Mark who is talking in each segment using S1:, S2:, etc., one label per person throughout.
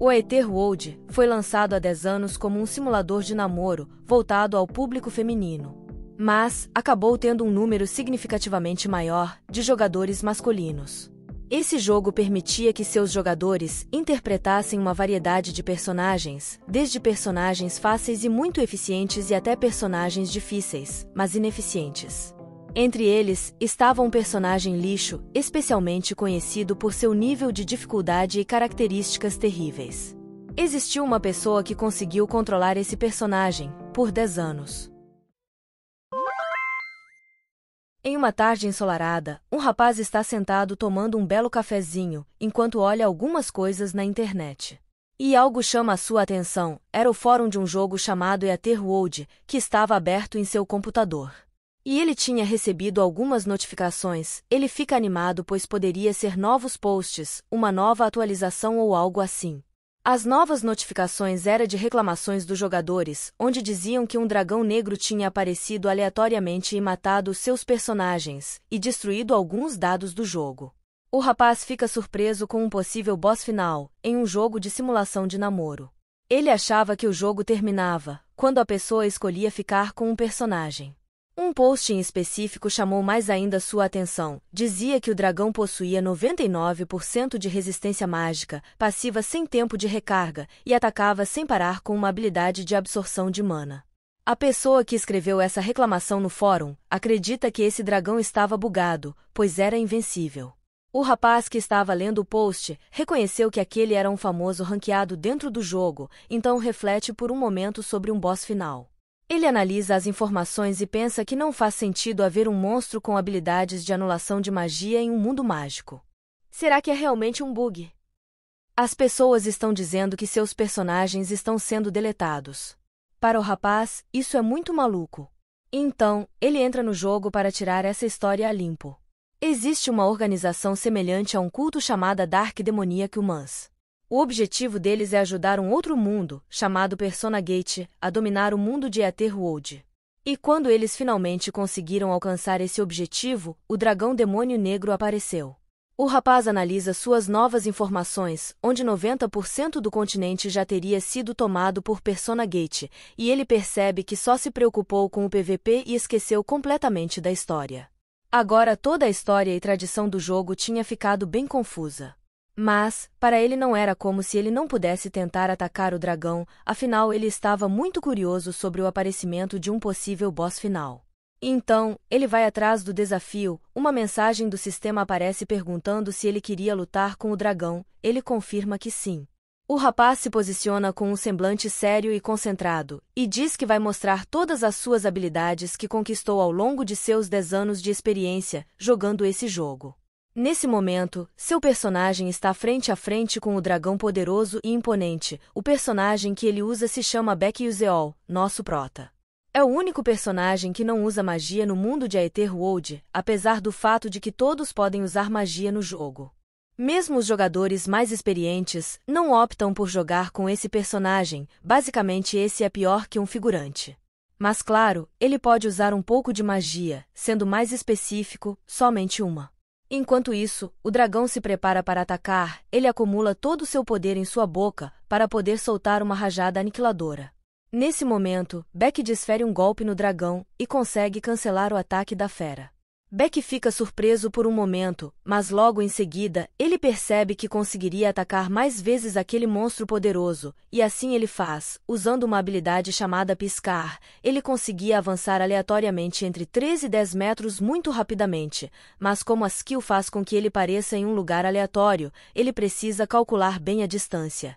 S1: O Aetherworld foi lançado há 10 anos como um simulador de namoro voltado ao público feminino, mas acabou tendo um número significativamente maior de jogadores masculinos. Esse jogo permitia que seus jogadores interpretassem uma variedade de personagens, desde personagens fáceis e muito eficientes e até personagens difíceis, mas ineficientes. Entre eles, estava um personagem lixo, especialmente conhecido por seu nível de dificuldade e características terríveis. Existiu uma pessoa que conseguiu controlar esse personagem, por 10 anos. Em uma tarde ensolarada, um rapaz está sentado tomando um belo cafezinho, enquanto olha algumas coisas na internet. E algo chama a sua atenção, era o fórum de um jogo chamado Aetherworld, que estava aberto em seu computador. E ele tinha recebido algumas notificações. Ele fica animado pois poderia ser novos posts, uma nova atualização ou algo assim. As novas notificações eram de reclamações dos jogadores, onde diziam que um dragão negro tinha aparecido aleatoriamente e matado seus personagens, e destruído alguns dados do jogo. O rapaz fica surpreso com um possível boss final, em um jogo de simulação de namoro. Ele achava que o jogo terminava, quando a pessoa escolhia ficar com um personagem. Um post em específico chamou mais ainda sua atenção. Dizia que o dragão possuía 99% de resistência mágica, passiva sem tempo de recarga, e atacava sem parar com uma habilidade de absorção de mana. A pessoa que escreveu essa reclamação no fórum acredita que esse dragão estava bugado, pois era invencível. O rapaz que estava lendo o post reconheceu que aquele era um famoso ranqueado dentro do jogo, então reflete por um momento sobre um boss final. Ele analisa as informações e pensa que não faz sentido haver um monstro com habilidades de anulação de magia em um mundo mágico. Será que é realmente um bug? As pessoas estão dizendo que seus personagens estão sendo deletados. Para o rapaz, isso é muito maluco. Então, ele entra no jogo para tirar essa história a limpo. Existe uma organização semelhante a um culto chamada Dark Demoniac Humans. O objetivo deles é ajudar um outro mundo, chamado Persona Gate, a dominar o mundo de Aetherworld. E quando eles finalmente conseguiram alcançar esse objetivo, o dragão demônio negro apareceu. O rapaz analisa suas novas informações, onde 90% do continente já teria sido tomado por Persona Gate, e ele percebe que só se preocupou com o PVP e esqueceu completamente da história. Agora toda a história e tradição do jogo tinha ficado bem confusa. Mas, para ele não era como se ele não pudesse tentar atacar o dragão, afinal ele estava muito curioso sobre o aparecimento de um possível boss final. Então, ele vai atrás do desafio, uma mensagem do sistema aparece perguntando se ele queria lutar com o dragão, ele confirma que sim. O rapaz se posiciona com um semblante sério e concentrado, e diz que vai mostrar todas as suas habilidades que conquistou ao longo de seus 10 anos de experiência, jogando esse jogo. Nesse momento, seu personagem está frente a frente com o dragão poderoso e imponente. O personagem que ele usa se chama Beck Uzeol, nosso prota. É o único personagem que não usa magia no mundo de Aetherworld, apesar do fato de que todos podem usar magia no jogo. Mesmo os jogadores mais experientes não optam por jogar com esse personagem, basicamente esse é pior que um figurante. Mas claro, ele pode usar um pouco de magia, sendo mais específico, somente uma. Enquanto isso, o dragão se prepara para atacar, ele acumula todo o seu poder em sua boca para poder soltar uma rajada aniquiladora. Nesse momento, Beck desfere um golpe no dragão e consegue cancelar o ataque da fera. Beck fica surpreso por um momento, mas logo em seguida, ele percebe que conseguiria atacar mais vezes aquele monstro poderoso, e assim ele faz, usando uma habilidade chamada Piscar, ele conseguia avançar aleatoriamente entre 3 e 10 metros muito rapidamente, mas como a skill faz com que ele pareça em um lugar aleatório, ele precisa calcular bem a distância.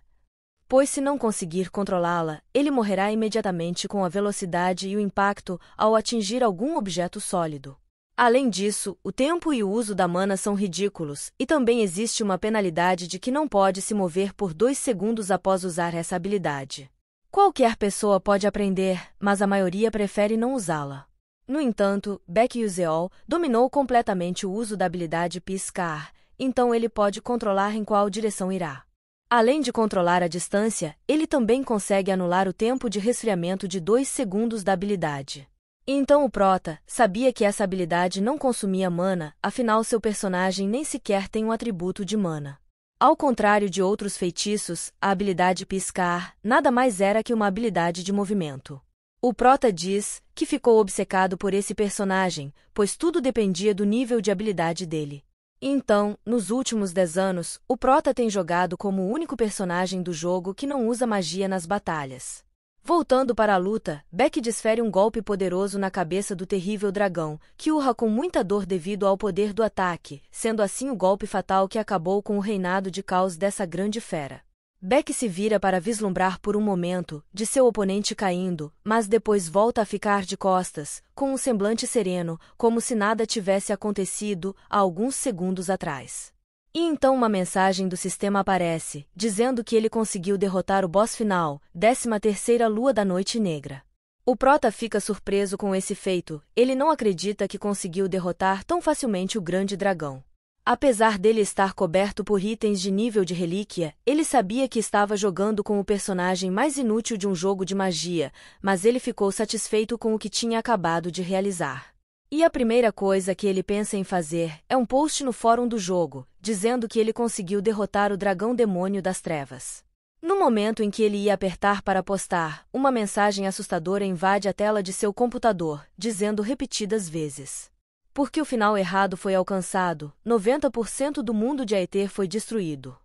S1: Pois se não conseguir controlá-la, ele morrerá imediatamente com a velocidade e o impacto ao atingir algum objeto sólido. Além disso, o tempo e o uso da mana são ridículos, e também existe uma penalidade de que não pode se mover por 2 segundos após usar essa habilidade. Qualquer pessoa pode aprender, mas a maioria prefere não usá-la. No entanto, Beck Uzeol dominou completamente o uso da habilidade Piscar, então ele pode controlar em qual direção irá. Além de controlar a distância, ele também consegue anular o tempo de resfriamento de 2 segundos da habilidade. Então o prota sabia que essa habilidade não consumia mana, afinal seu personagem nem sequer tem um atributo de mana. Ao contrário de outros feitiços, a habilidade piscar nada mais era que uma habilidade de movimento. O prota diz que ficou obcecado por esse personagem, pois tudo dependia do nível de habilidade dele. Então, nos últimos 10 anos, o prota tem jogado como o único personagem do jogo que não usa magia nas batalhas. Voltando para a luta, Beck desfere um golpe poderoso na cabeça do terrível dragão, que urra com muita dor devido ao poder do ataque, sendo assim o golpe fatal que acabou com o reinado de caos dessa grande fera. Beck se vira para vislumbrar por um momento de seu oponente caindo, mas depois volta a ficar de costas, com um semblante sereno, como se nada tivesse acontecido há alguns segundos atrás. E então uma mensagem do sistema aparece, dizendo que ele conseguiu derrotar o boss final, 13ª Lua da Noite Negra. O prota fica surpreso com esse feito, ele não acredita que conseguiu derrotar tão facilmente o grande dragão. Apesar dele estar coberto por itens de nível de relíquia, ele sabia que estava jogando com o personagem mais inútil de um jogo de magia, mas ele ficou satisfeito com o que tinha acabado de realizar. E a primeira coisa que ele pensa em fazer é um post no fórum do jogo, dizendo que ele conseguiu derrotar o dragão demônio das trevas. No momento em que ele ia apertar para postar, uma mensagem assustadora invade a tela de seu computador, dizendo repetidas vezes: porque o final errado foi alcançado, 90% do mundo de Aether foi destruído.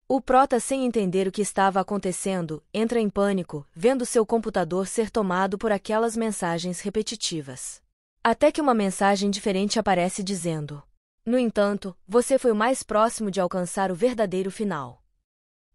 S1: O prota, sem entender o que estava acontecendo, entra em pânico, vendo seu computador ser tomado por aquelas mensagens repetitivas. Até que uma mensagem diferente aparece dizendo: no entanto, você foi o mais próximo de alcançar o verdadeiro final.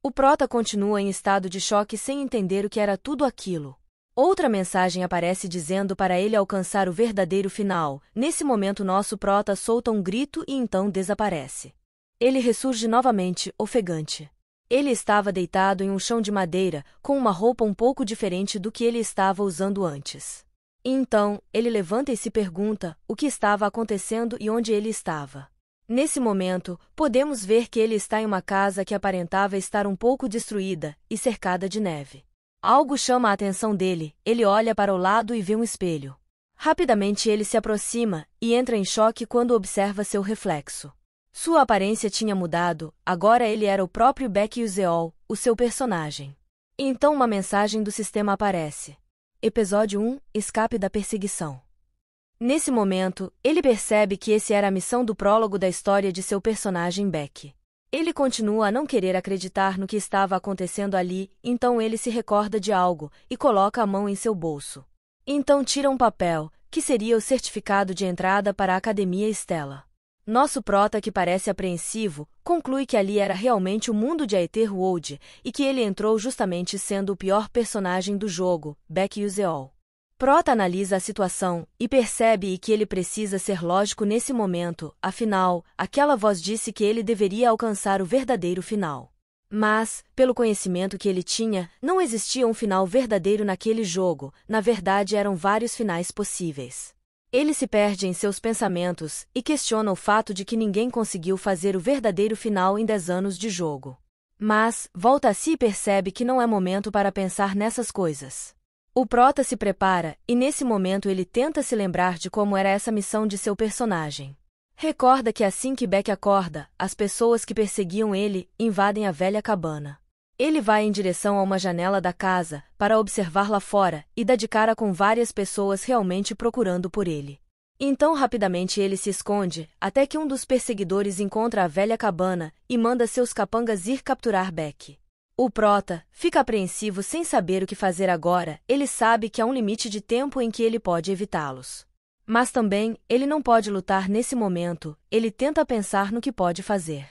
S1: O prota continua em estado de choque sem entender o que era tudo aquilo. Outra mensagem aparece dizendo para ele alcançar o verdadeiro final. Nesse momento nosso prota solta um grito e então desaparece. Ele ressurge novamente, ofegante. Ele estava deitado em um chão de madeira, com uma roupa um pouco diferente do que ele estava usando antes. E então, ele levanta e se pergunta o que estava acontecendo e onde ele estava. Nesse momento, podemos ver que ele está em uma casa que aparentava estar um pouco destruída e cercada de neve. Algo chama a atenção dele, ele olha para o lado e vê um espelho. Rapidamente ele se aproxima e entra em choque quando observa seu reflexo. Sua aparência tinha mudado, agora ele era o próprio Beck Uzeol, o seu personagem. Então uma mensagem do sistema aparece. Episódio 1 – Escape da perseguição. Nesse momento, ele percebe que essa era a missão do prólogo da história de seu personagem Beck. Ele continua a não querer acreditar no que estava acontecendo ali, então ele se recorda de algo e coloca a mão em seu bolso. Então tira um papel, que seria o certificado de entrada para a Academia Stella. Nosso prota, que parece apreensivo, conclui que ali era realmente o mundo de Aetherwold e que ele entrou justamente sendo o pior personagem do jogo, Beck Uzeol. Prota analisa a situação e percebe que ele precisa ser lógico nesse momento, afinal, aquela voz disse que ele deveria alcançar o verdadeiro final. Mas, pelo conhecimento que ele tinha, não existia um final verdadeiro naquele jogo, na verdade eram vários finais possíveis. Ele se perde em seus pensamentos e questiona o fato de que ninguém conseguiu fazer o verdadeiro final em 10 anos de jogo. Mas, volta a si e percebe que não é momento para pensar nessas coisas. O prota se prepara, e nesse momento ele tenta se lembrar de como era essa missão de seu personagem. Recorda que assim que Beck acorda, as pessoas que perseguiam ele invadem a velha cabana. Ele vai em direção a uma janela da casa, para observar lá fora, e dá de cara com várias pessoas realmente procurando por ele. Então rapidamente ele se esconde, até que um dos perseguidores encontra a velha cabana, e manda seus capangas ir capturar Beck. O prota fica apreensivo sem saber o que fazer agora, ele sabe que há um limite de tempo em que ele pode evitá-los. Mas também, ele não pode lutar nesse momento, ele tenta pensar no que pode fazer.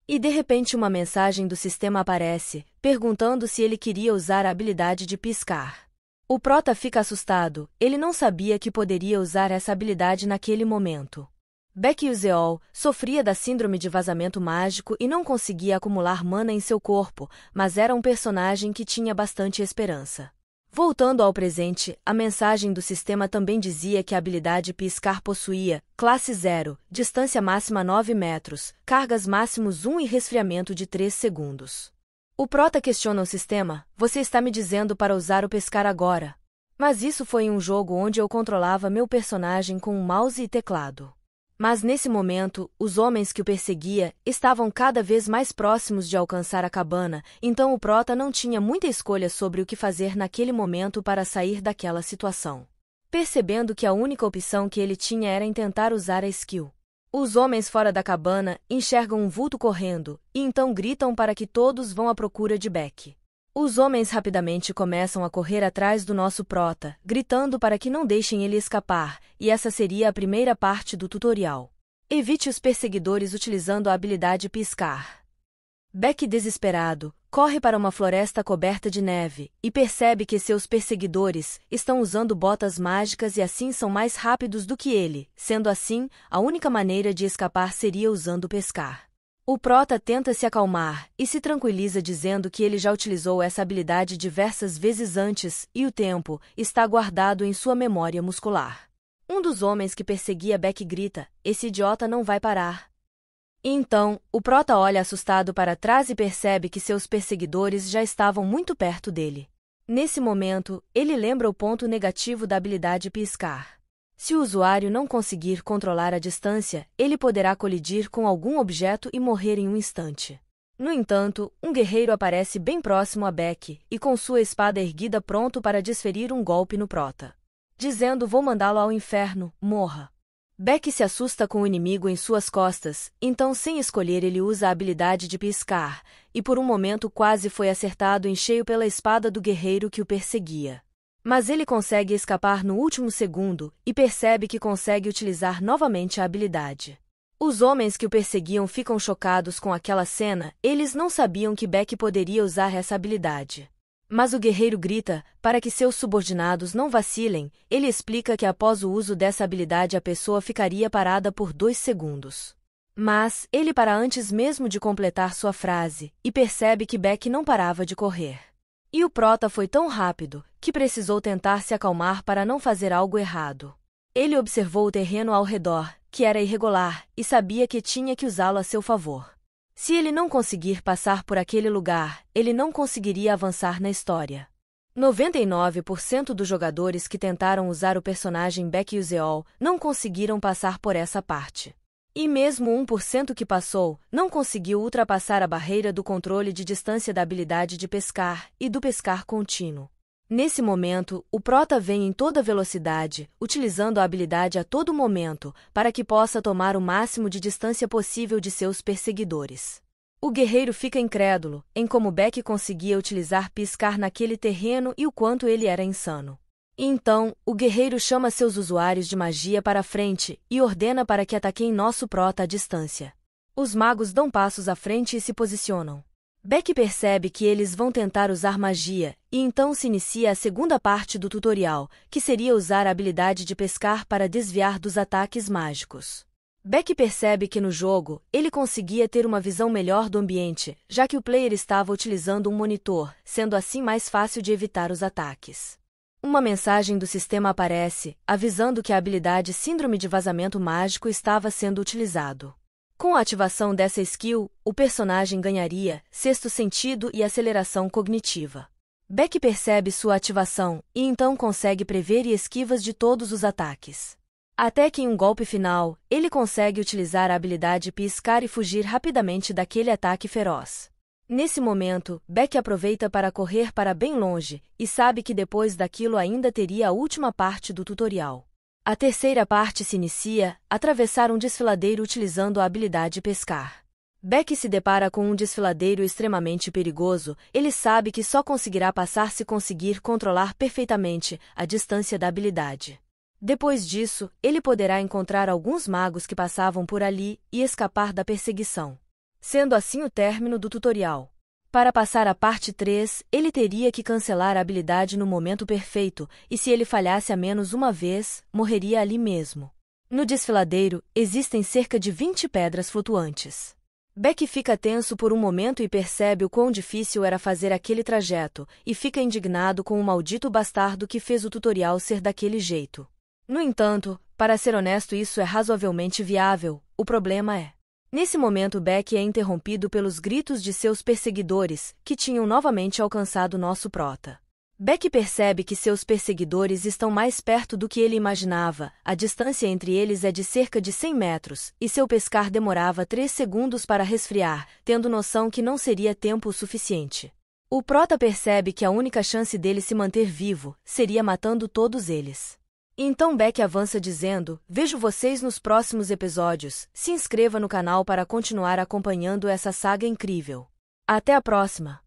S1: E de repente uma mensagem do sistema aparece, perguntando se ele queria usar a habilidade de piscar. O prota fica assustado, ele não sabia que poderia usar essa habilidade naquele momento. Beck Uzeol sofria da síndrome de vazamento mágico e não conseguia acumular mana em seu corpo, mas era um personagem que tinha bastante esperança. Voltando ao presente, a mensagem do sistema também dizia que a habilidade piscar possuía, classe 0, distância máxima 9 metros, cargas máximos 1 e resfriamento de 3 segundos. O prota questiona o sistema, você está me dizendo para usar o pescar agora. Mas isso foi em um jogo onde eu controlava meu personagem com um mouse e teclado. Mas nesse momento, os homens que o perseguia estavam cada vez mais próximos de alcançar a cabana, então o prota não tinha muita escolha sobre o que fazer naquele momento para sair daquela situação. Percebendo que a única opção que ele tinha era tentar usar a skill. Os homens fora da cabana enxergam um vulto correndo, e então gritam para que todos vão à procura de Beck. Os homens rapidamente começam a correr atrás do nosso prota, gritando para que não deixem ele escapar, e essa seria a primeira parte do tutorial. Evite os perseguidores utilizando a habilidade piscar. Beck, desesperado, corre para uma floresta coberta de neve, e percebe que seus perseguidores estão usando botas mágicas e assim são mais rápidos do que ele, sendo assim, a única maneira de escapar seria usando pescar. O prota tenta se acalmar e se tranquiliza dizendo que ele já utilizou essa habilidade diversas vezes antes e o tempo está guardado em sua memória muscular. Um dos homens que perseguia Beck grita: "Esse idiota não vai parar." Então, o prota olha assustado para trás e percebe que seus perseguidores já estavam muito perto dele. Nesse momento, ele lembra o ponto negativo da habilidade piscar. Se o usuário não conseguir controlar a distância, ele poderá colidir com algum objeto e morrer em um instante. No entanto, um guerreiro aparece bem próximo a Beck e com sua espada erguida pronto para desferir um golpe no prota. Dizendo: "Vou mandá-lo ao inferno, morra." Beck se assusta com o inimigo em suas costas, então sem escolher ele usa a habilidade de piscar, e por um momento quase foi acertado em cheio pela espada do guerreiro que o perseguia. Mas ele consegue escapar no último segundo, e percebe que consegue utilizar novamente a habilidade. Os homens que o perseguiam ficam chocados com aquela cena, eles não sabiam que Beck poderia usar essa habilidade. Mas o guerreiro grita para que seus subordinados não vacilem. Ele explica que após o uso dessa habilidade a pessoa ficaria parada por 2 segundos. Mas ele para antes mesmo de completar sua frase, e percebe que Beck não parava de correr. E o prota foi tão rápido, que precisou tentar se acalmar para não fazer algo errado. Ele observou o terreno ao redor, que era irregular, e sabia que tinha que usá-lo a seu favor. Se ele não conseguir passar por aquele lugar, ele não conseguiria avançar na história. 99% dos jogadores que tentaram usar o personagem Beck Uzeol não conseguiram passar por essa parte. E mesmo 1% que passou, não conseguiu ultrapassar a barreira do controle de distância da habilidade de pescar e do pescar contínuo. Nesse momento, o prota vem em toda velocidade, utilizando a habilidade a todo momento, para que possa tomar o máximo de distância possível de seus perseguidores. O guerreiro fica incrédulo em como Beck conseguia utilizar piscar naquele terreno e o quanto ele era insano. Então, o guerreiro chama seus usuários de magia para a frente e ordena para que ataquem nosso prota à distância. Os magos dão passos à frente e se posicionam. Beck percebe que eles vão tentar usar magia, e então se inicia a segunda parte do tutorial, que seria usar a habilidade de pescar para desviar dos ataques mágicos. Beck percebe que no jogo, ele conseguia ter uma visão melhor do ambiente, já que o player estava utilizando um monitor, sendo assim mais fácil de evitar os ataques. Uma mensagem do sistema aparece, avisando que a habilidade Síndrome de Vazamento Mágico estava sendo utilizado. Com a ativação dessa skill, o personagem ganharia sexto sentido e aceleração cognitiva. Beck percebe sua ativação e então consegue prever e esquivas de todos os ataques. Até que em um golpe final, ele consegue utilizar a habilidade piscar e fugir rapidamente daquele ataque feroz. Nesse momento, Beck aproveita para correr para bem longe e sabe que depois daquilo ainda teria a última parte do tutorial. A terceira parte se inicia, atravessar um desfiladeiro utilizando a habilidade pescar. Beck se depara com um desfiladeiro extremamente perigoso, ele sabe que só conseguirá passar se conseguir controlar perfeitamente a distância da habilidade. Depois disso, ele poderá encontrar alguns magos que passavam por ali e escapar da perseguição. Sendo assim o término do tutorial. Para passar a parte 3, ele teria que cancelar a habilidade no momento perfeito, e se ele falhasse a menos uma vez, morreria ali mesmo. No desfiladeiro, existem cerca de 20 pedras flutuantes. Beck fica tenso por um momento e percebe o quão difícil era fazer aquele trajeto, e fica indignado com o maldito bastardo que fez o tutorial ser daquele jeito. No entanto, para ser honesto, isso é razoavelmente viável, o problema é. Nesse momento Beck é interrompido pelos gritos de seus perseguidores, que tinham novamente alcançado nosso prota. Beck percebe que seus perseguidores estão mais perto do que ele imaginava, a distância entre eles é de cerca de 100 metros, e seu pescar demorava 3 segundos para resfriar, tendo noção que não seria tempo o suficiente. O prota percebe que a única chance dele se manter vivo seria matando todos eles. Então Beck avança dizendo: "Vejo vocês nos próximos episódios, se inscreva no canal para continuar acompanhando essa saga incrível. Até a próxima!"